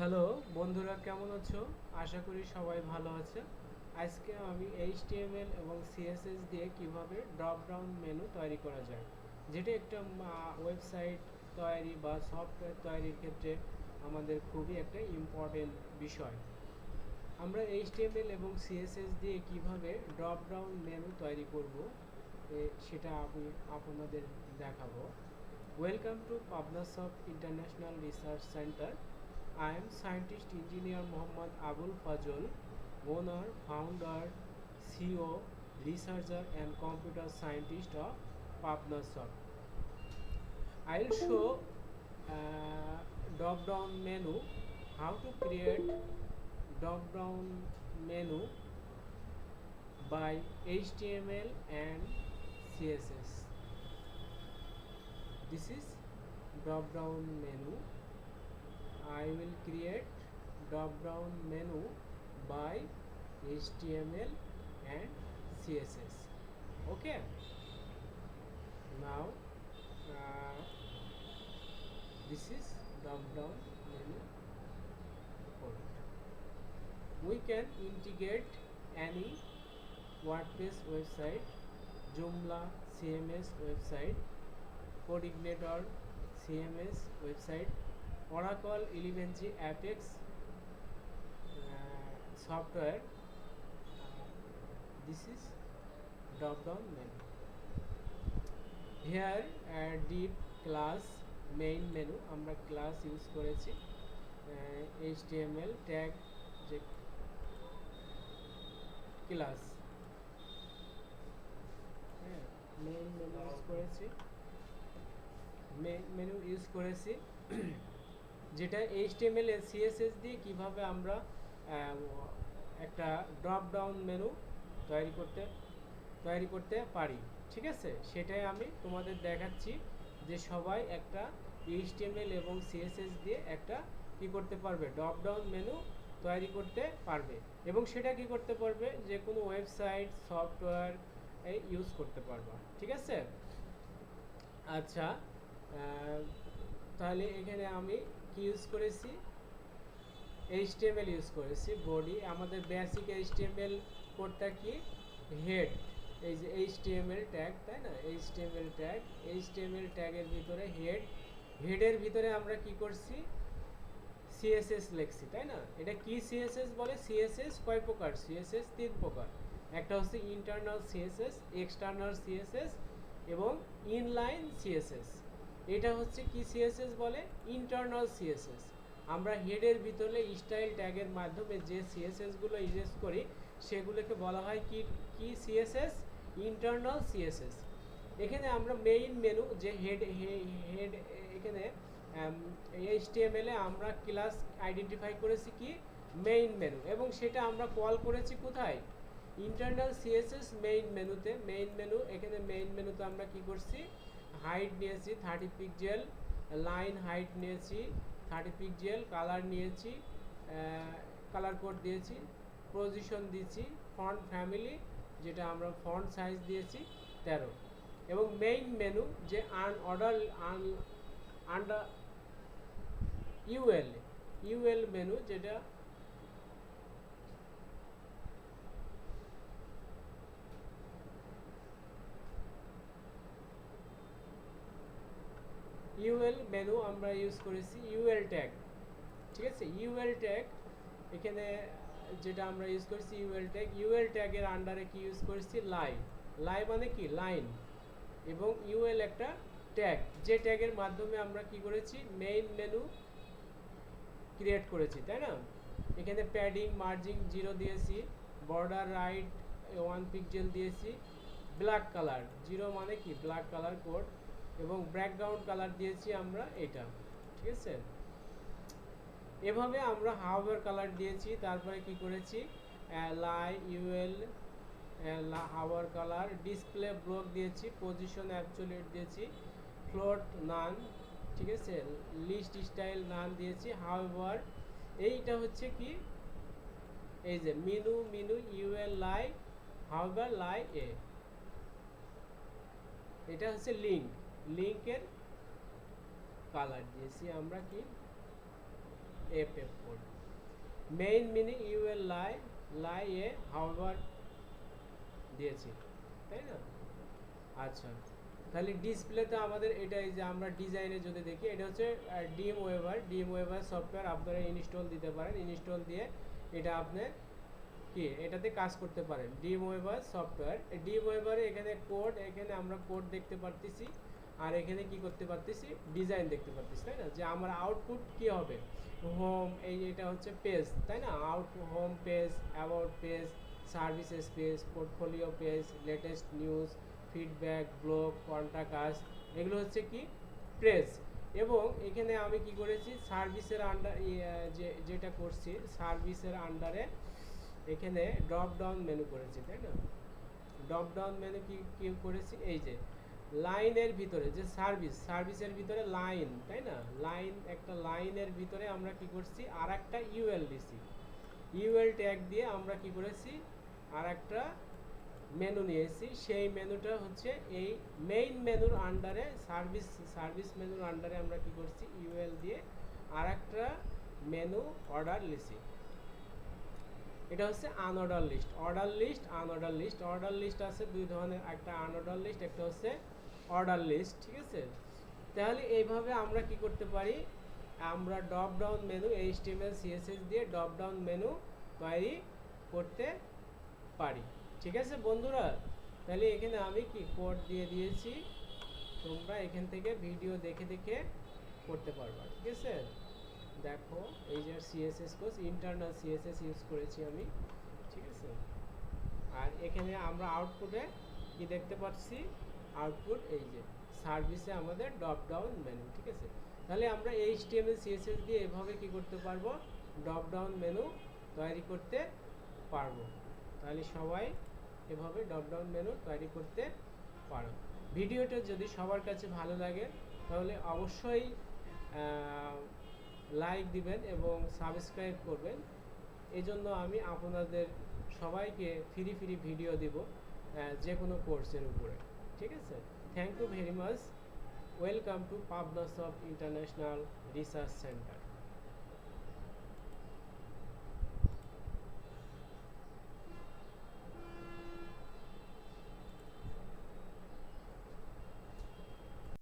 Hello বন্ধুরা, কেমন আছো? আশা করি সবাই ভালো আছে। আজকে আমি এইচটিএমএল এবং সিএসএস দিয়ে কিভাবে ড্রপ ডাউন মেনু তৈরি করা যায়, যেটা একটা ওয়েবসাইট তৈরি বা সফটওয়্যার তৈরির ক্ষেত্রে আমাদের খুবই একটা ইম্পর্টেন্ট বিষয়। আমরা এইচটিএমএল এবং সিএসএস দিয়ে কিভাবে ড্রপ ডাউন মেনু তৈরি করব সেটা আমি আপনাদের দেখাবো। Welcome to Pabnasoft International Research Center. I am scientist engineer Mohammad Abul Fazal, owner, founder, CEO, researcher and computer scientist of Pabnasoft. I will show drop down menu, how to create drop down menu by HTML and CSS. This is drop down menu. I will create drop down menu by HTML and CSS. Okay, now this is drop down menu code. We can integrate any WordPress website, Joomla CMS website, Coordinator CMS website, Oracle 11g Apex software. This is drop down menu. Here div class main menu আমরা class use করেছি, HTML tag যে class main menu use করেছি, menu use করেছি যেটা HTML এর CSS দিয়ে কিভাবে আমরা একটা ড্রপ ডাউন মেনু তৈরি করতে পারি। ঠিক আছে, সেটাই আমি তোমাদের দেখাচ্ছি যে সবাই একটা HTML এবং CSS দিয়ে একটা কি করতে পারবে, ড্রপ ডাউন মেনু তৈরি করতে পারবে এবং সেটা কি করতে পারবে, যে কোনো ওয়েবসাইট সফটওয়্যার ইউজ করতে পারবে। ঠিক আছে, আচ্ছা তাহলে এখানে আমি কি ইউজ করেছি, HTML ইউজ করেছি। বডি আমাদের বেসিক HTML কোডটা কি, হেড, এই যে HTML ট্যাগ, তাই না, HTML ট্যাগের ভিতরে হেডের ভিতরে আমরা কি করছি, CSS লিখছি, তাই না। এটা কি CSS বলে, CSS কয় প্রকার, CSS 3 প্রকার। একটা হচ্ছে ইন্টারনাল CSS, এক্সটার্নাল CSS এবং ইনলাইন CSS। এটা হচ্ছে কি CSS বলে, ইন্টারনাল CSS। আমরা হেডের ভিতরে স্টাইল ট্যাগের মাধ্যমে যে CSS গুলো ইউজ করি সেগুলোকে বলা হয় কি CSS, ইন্টারনাল CSS। এখানে আমরা মেইন মেনু যে হেড এখানে HTML এ আমরা ক্লাস আইডেন্টিফাই করেছি কি মেইন মেনু, এবং সেটা আমরা কল করেছি কোথায়, ইন্টারনাল CSS মেইন মেনুতে। এখানে মেইন মেনুতে আমরা কি করছি, হাইট নিয়েছি 30 পিক্সেল, লাইন হাইট নিয়েছি 30 পিক্সেল, কালার নিয়েছি, কালার কোড দিয়েছি, পজিশন দিয়েছি, ফন্ট ফ্যামিলি যেটা আমরা ফন্ট সাইজ দিয়েছি 13, এবং মেইন মেনু যে আন্ডার ইউএল মেনু, যেটা ইউএল মেনু আমরা ইউজ করেছি, ইউএল ট্যাগ। ঠিক আছে, ইউএল ট্যাগ এখানে যেটা আমরা ইউজ করেছি ইউএল ট্যাগের আন্ডারে কি ইউজ করেছি, লাই মানে কি লাইন, এবং ইউএল একটা ট্যাগ, যে ট্যাগের মাধ্যমে আমরা কি করেছি, মেইন মেনু ক্রিয়েট করেছি, তাই না। এখানে প্যাডিং মার্জিং 0 দিয়েছি, বর্ডার রাইট 1 পিক্সেল দিয়েছি, ব্ল্যাক কালার 0 মানে কি ব্ল্যাক কালার কোড, এবং ব্যাকগ্রাউন্ড কালার দিয়েছি আমরা এটা। ঠিক আছে, এভাবে আমরা হাওয়ার কালার দিয়েছি। তারপরে কি করেছি, ইউএল হাওয়ার কালার, ডিসপ্লে ব্লক দিয়েছি, পজিশন অ্যাবসলিউট দিয়েছি, ফ্লোট নান, ঠিক আছে, লিস্ট স্টাইল নান দিয়েছি। হাওয়ার এইটা হচ্ছে কি, এই যে মিনু ইউএল হাওয়ার এ, এটা হচ্ছে লিঙ্কের কালার দিয়েছি আমরা কি FF code. Main menu UL li a hover দিয়েছি, তাই না? আচ্ছা, তাহলে ডিসপ্লেতে আমাদের এটাই যে আমরা ডিজাইনে যদি দেখি, এটা হচ্ছে ডিম ওয়েভার সফটওয়্যার আপনারা ইনস্টল দিতে পারেন। ইনস্টল দিয়ে এটা আপনি কি এটাতে কাজ করতে পারেন। ডিম ওয়েভার সফটওয়্যার, ডিম ওয়েভারে এখানে কোড, এখানে আমরা কোড দেখতে পারতেছি, আর এখানে কি করতে পারতেছি, ডিজাইন দেখতে পারতেছি, তাই না? যে আমার আউটপুট কি হবে, হোম, এই এটা হচ্ছে পেজ, তাই না? Home page, about page, services page, portfolio page, latest news, feedback, blog, contact, এগুলো হচ্ছে কি পেজ। এবং এখানে আমি কি করেছি, সার্ভিসের আন্ডার যেটা করছি, সার্ভিসের আন্ডারে এখানে ড্রপ ডাউন মেনু করেছি, তাই না? ড্রপ ডাউন মেনু কি করেছি, এই যে লাইনের ভিতরে যে সার্ভিসের ভিতরে লাইন, তাই না? লাইন, একটা লাইনের ভিতরে আমরা কি করছি, আর একটা ইউএল দিছি। ইউএল ট্যাগ দিয়ে আমরা কি করেছি, আর একটা মেনু নিয়েছি। সেই মেনুটা হচ্ছে এই মেইন মেনুর আন্ডারে, সার্ভিস মেনুর আন্ডারে আমরা কি করছি, ইউএল দিয়ে আর একটা মেনু অর্ডার লিখছি। এটা হচ্ছে আনঅর্ডার লিস্ট, অর্ডার লিস্ট আছে দুই ধরনের, একটা আনঅর্ডার লিস্ট, একটা হচ্ছে অর্ডার লিস্ট, ঠিক আছে? তাহলে এইভাবে আমরা কি করতে পারি, আমরা drop down menu HTML CSS দিয়ে ড্রপ ডাউন মেনু তৈরি করতে পারি, ঠিক আছে বন্ধুরা? তাহলে এখানে আমি কি কোড দিয়ে দিয়েছি, তোমরা এখান থেকে ভিডিও দেখে দেখে করতে পারবা, ঠিক আছে? দেখো এই যে CSS course, internal CSS use করেছি আমি, ঠিক আছে? আর এখানে আমরা আউটপুটে কি দেখতে পাচ্ছি, আউটপুট এই যে সার্ভিসে আমাদের ড্রপ ডাউন মেনু, ঠিক আছে? তাহলে আমরা HTML CSS দিয়ে এভাবে কি করতে পারবো, ড্রপ ডাউন মেনু তৈরি করতে পারবো। তাহলে সবাই এভাবে ড্রপ ডাউন মেনু তৈরি করতে পারো। ভিডিওটা যদি সবার কাছে ভালো লাগে তাহলে অবশ্যই লাইক দিবেন এবং সাবস্ক্রাইব করবেন। এজন্য আমি আপনাদের সবাইকে ফ্রি ভিডিও দিব যে কোনো কোর্সের উপরে, ঠিক আছে? Thank you very much. Welcome to PabnaSoft international research centre.